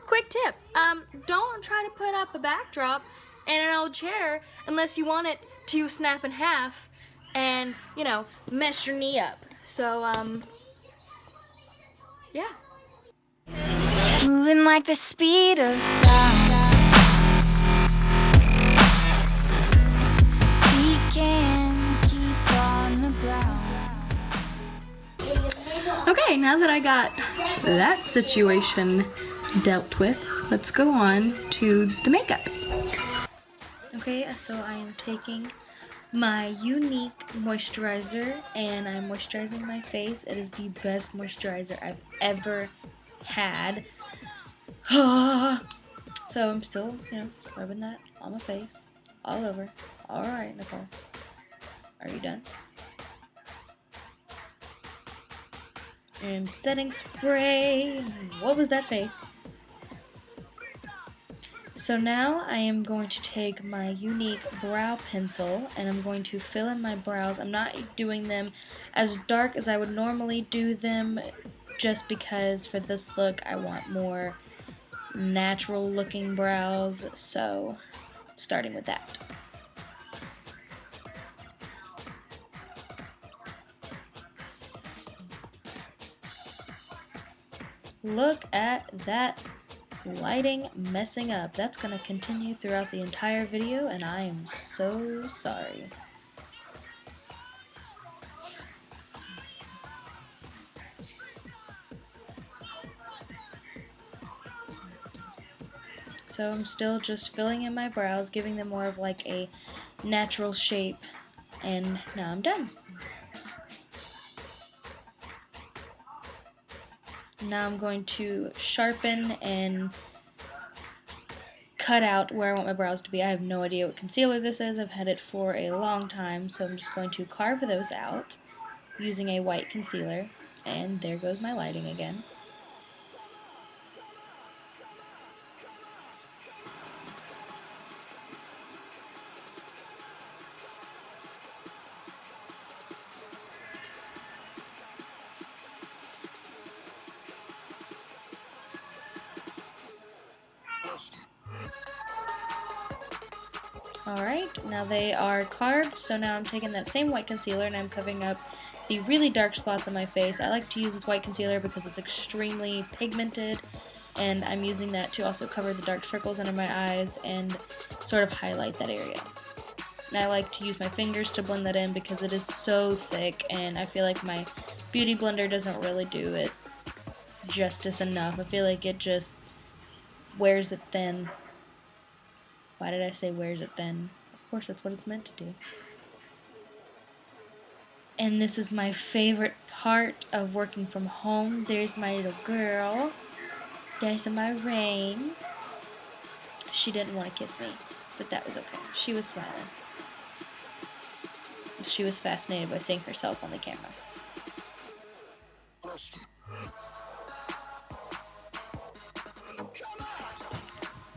quick tip, don't try to put up a backdrop and an old chair unless you want it to snap in half and, you know, mess your knee up. So, yeah. Moving like the speed of sound. We can keep on the ground. Okay, now that I got that situation dealt with, let's go on to the makeup. Okay, so I am taking my Younique moisturizer and I'm moisturizing my face. It is the best moisturizer I've ever had. So I'm still, rubbing that on my face, all over. Alright, Nicole. Are you done? And setting spray. What was that face? So now I am going to take my Younique brow pencil and I'm going to fill in my brows. I'm not doing them as dark as I would normally do them just because for this look I want more natural looking brows. So starting with that. Look at that lighting messing up. That's going to continue throughout the entire video and I am so sorry. So I'm still just filling in my brows, giving them more of like a natural shape, and now I'm done. Now I'm going to sharpen and cut out where I want my brows to be. I have no idea what concealer this is. I've had it for a long time, so I'm just going to carve those out using a white concealer, and there goes my lighting again. Alright, now they are carved, so now I'm taking that same white concealer and I'm covering up the really dark spots on my face. I like to use this white concealer because it's extremely pigmented, and I'm using that to also cover the dark circles under my eyes and sort of highlight that area. And I like to use my fingers to blend that in because it is so thick, and I feel like my beauty blender doesn't really do it justice enough. I feel like it just wears it thin. Why did I say wears it thin? Of course, that's what it's meant to do. And this is my favorite part of working from home. There's my little girl. There's my Rain. She didn't want to kiss me, but that was okay. She was smiling. She was fascinated by seeing herself on the camera.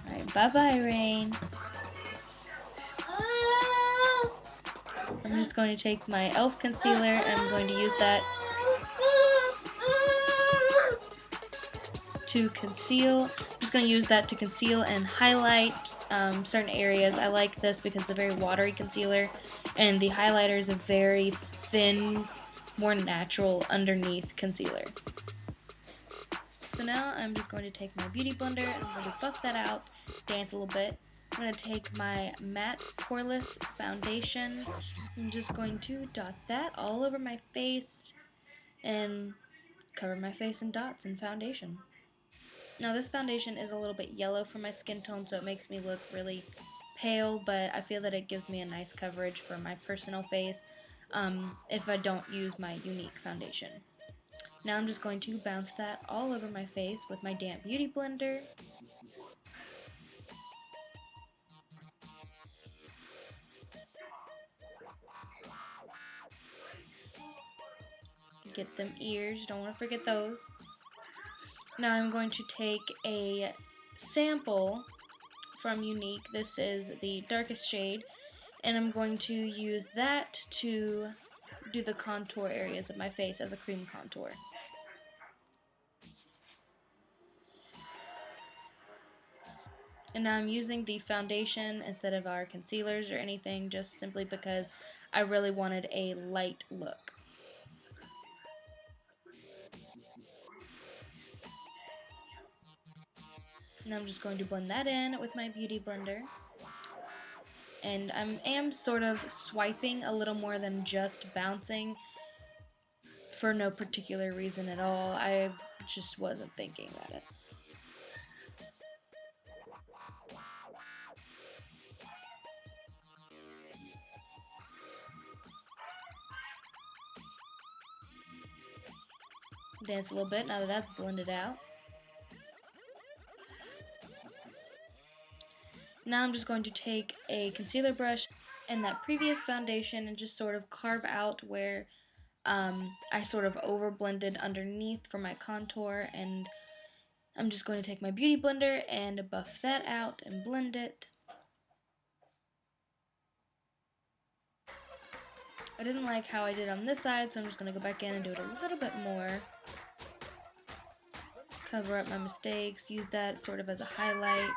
Alright, bye-bye, Rain. I'm just going to take my e.l.f. concealer and I'm going to use that to conceal. I'm just going to use that to conceal and highlight certain areas. I like this because it's a very watery concealer and the highlighter is a very thin, more natural underneath concealer. So now I'm just going to take my beauty blender and I'm going to buff that out, dance a little bit. I'm going to take my matte poreless foundation. I'm just going to dot that all over my face and cover my face in dots and foundation. Now this foundation is a little bit yellow for my skin tone, so it makes me look really pale, but I feel that it gives me a nice coverage for my personal face if I don't use my Younique foundation. Now I'm just going to bounce that all over my face with my damp beauty blender. Get them ears, don't want to forget those. Now I'm going to take a sample from Younique. This is the darkest shade, and I'm going to use that to do the contour areas of my face as a cream contour. And now I'm using the foundation instead of our concealers or anything, just simply because I really wanted a light look. Now I'm just going to blend that in with my beauty blender. And I am sort of swiping a little more than just bouncing for no particular reason at all. I just wasn't thinking about it. Dance a little bit now that that's blended out. Now I'm just going to take a concealer brush and that previous foundation and just sort of carve out where I sort of over blended underneath for my contour, and I'm just going to take my beauty blender and buff that out and blend it. I didn't like how I did on this side, so I'm just going to go back in and do it a little bit more. Cover up my mistakes, use that sort of as a highlight.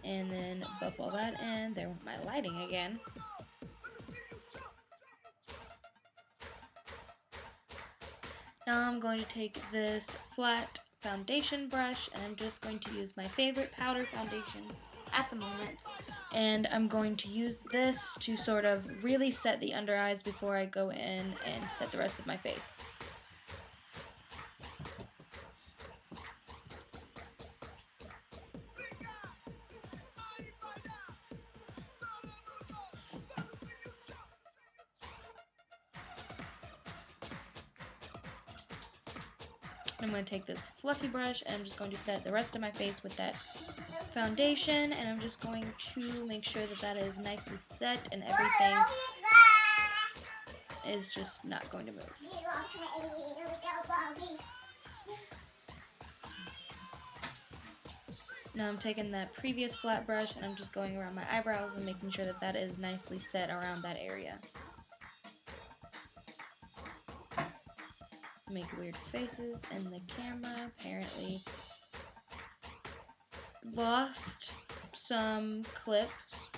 And then buff all that in. There went my lighting again. Now I'm going to take this flat foundation brush and I'm just going to use my favorite powder foundation at the moment. And I'm going to use this to sort of really set the under eyes before I go in and set the rest of my face. I'm going to take this fluffy brush and I'm just going to set the rest of my face with that foundation, and I'm just going to make sure that that is nicely set and everything is just not going to move. Now I'm taking that previous flat brush and I'm just going around my eyebrows and making sure that that is nicely set around that area. Make weird faces, and the camera apparently lost some clips.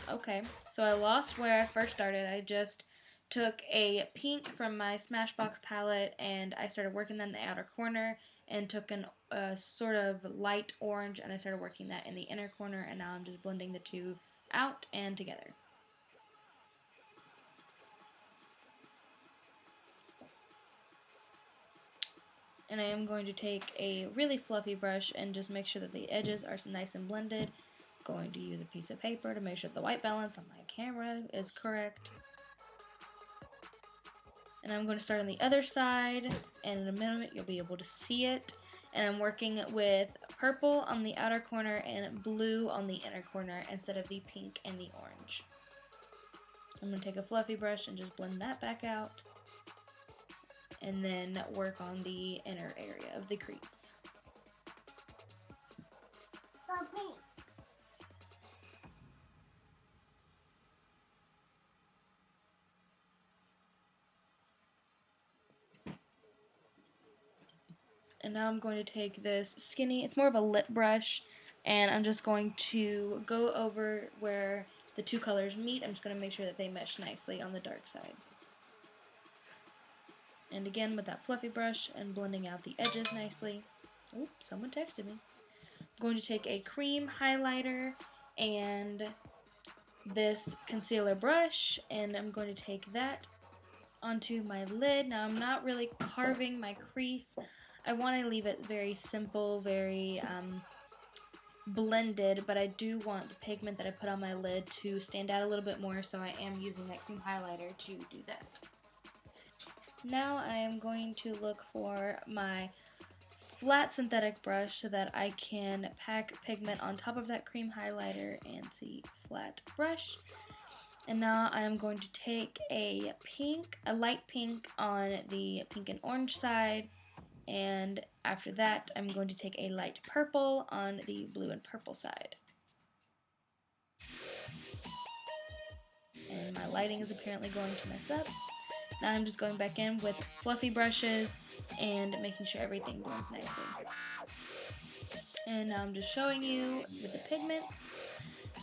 Okay, so I lost where I first started. I just took a pink from my Smashbox palette and I started working that in the outer corner, and took a sort of light orange and I started working that in the inner corner, and now I'm just blending the two out and together. And I am going to take a really fluffy brush and just make sure that the edges are nice and blended. Going to use a piece of paper to make sure the white balance on my camera is correct. And I'm going to start on the other side, and in a minute you'll be able to see it. And I'm working with purple on the outer corner and blue on the inner corner instead of the pink and the orange. I'm going to take a fluffy brush and just blend that back out, and then work on the inner area of the crease. And now I'm going to take this skinny, it's more of a lip brush, and I'm just going to go over where the two colors meet. I'm just going to make sure that they mesh nicely on the dark side. And again with that fluffy brush and blending out the edges nicely. Oh, someone texted me. I'm going to take a cream highlighter and this concealer brush, and I'm going to take that onto my lid. Now I'm not really carving my crease. I want to leave it very simple, very blended, but I do want the pigment that I put on my lid to stand out a little bit more, so I am using that cream highlighter to do that. Now I am going to look for my flat synthetic brush so that I can pack pigment on top of that cream highlighter and see flat brush. And now I am going to take a light pink on the pink and orange side, and after that I'm going to take a light purple on the blue and purple side. And my lighting is apparently going to mess up. Now I'm just going back in with fluffy brushes and making sure everything blends nicely. And now I'm just showing you with the pigments.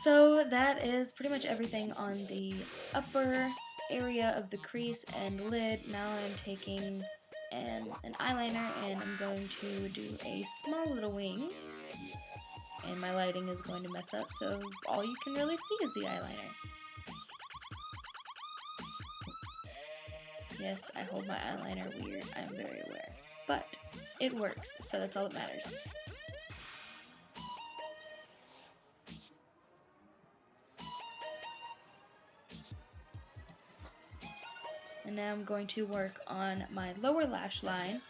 So that is pretty much everything on the upper area of the crease and lid. Now I'm taking an eyeliner and I'm going to do a small little wing. And my lighting is going to mess up, so all you can really see is the eyeliner. Yes, I hold my eyeliner weird, I'm very aware. But it works, so that's all that matters. And now I'm going to work on my lower lash line.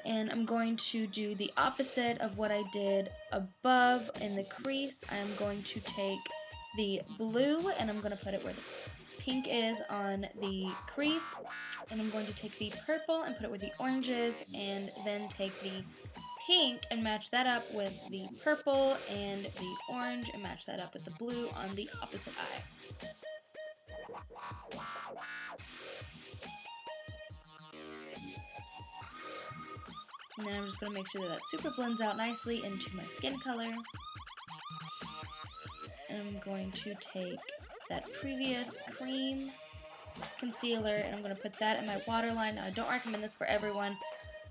And I'm going to do the opposite of what I did above in the crease. I'm going to take the blue and I'm going to put it where the pink is on the crease. And I'm going to take the purple and put it where the orange is, and then take the pink and match that up with the purple and the orange and match that up with the blue on the opposite eye. And then I'm just going to make sure that that super blends out nicely into my skin color. And I'm going to take that previous cream concealer and I'm going to put that in my waterline. Now I don't recommend this for everyone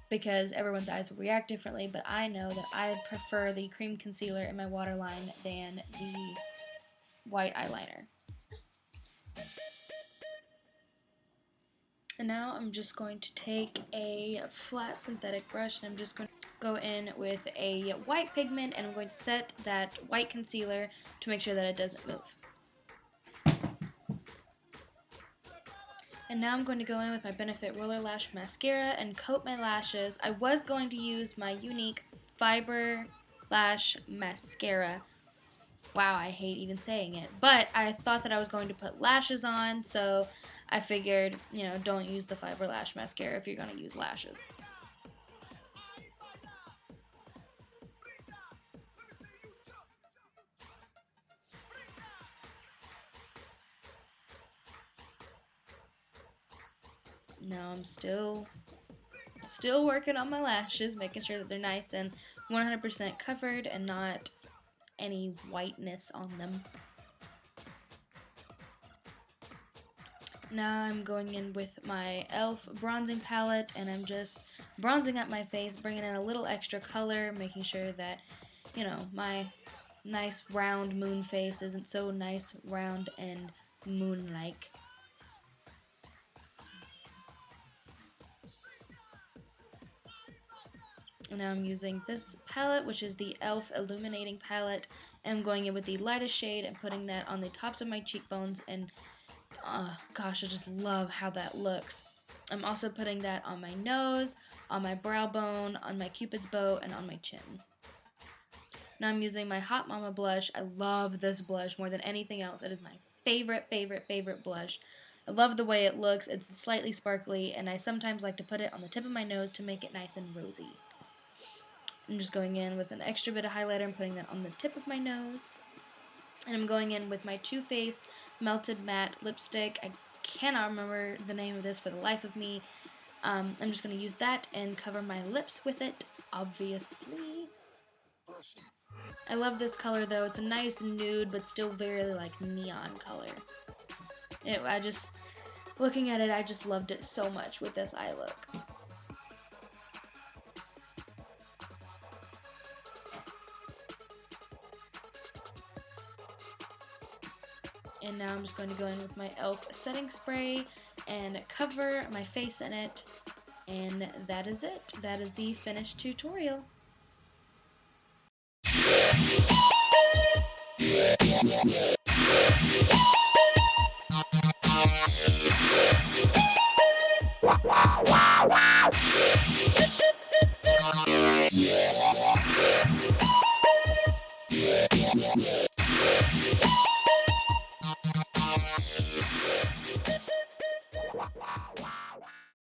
because everyone's eyes will react differently, but I know that I prefer the cream concealer in my waterline than the white eyeliner. And now I'm just going to take a flat synthetic brush and I'm just going to go in with a white pigment and I'm going to set that white concealer to make sure that it doesn't move. And now I'm going to go in with my Benefit Roller Lash Mascara and coat my lashes. I was going to use my younique Fiber Lash Mascara. Wow, I hate even saying it. But I thought that I was going to put lashes on, so I figured, you know, don't use the Fiber Lash Mascara if you're going to use lashes. Now I'm still working on my lashes, making sure that they're nice and 100% covered and not any whiteness on them. Now I'm going in with my e.l.f. bronzing palette and I'm just bronzing up my face, bringing in a little extra color, making sure that, you know, my nice round moon face isn't so nice, round, and moon-like. And now I'm using this palette, which is the e.l.f. Illuminating Palette, and I'm going in with the lightest shade and putting that on the tops of my cheekbones, and gosh, I just love how that looks. I'm also putting that on my nose, on my brow bone, on my cupid's bow, and on my chin. Now I'm using my Hot Mama blush. I love this blush more than anything else. It is my favorite blush. I love the way it looks. It's slightly sparkly, and I sometimes like to put it on the tip of my nose to make it nice and rosy. I'm just going in with an extra bit of highlighter and putting that on the tip of my nose. And I'm going in with my Too Faced Melted Matte Lipstick. I cannot remember the name of this for the life of me. I'm just going to use that and cover my lips with it, obviously. I love this color though. It's a nice nude, but still very like neon color. Looking at it, I just loved it so much with this eye look. And now I'm just going to go in with my e.l.f. setting spray and cover my face in it. And that is it. That is the finished tutorial.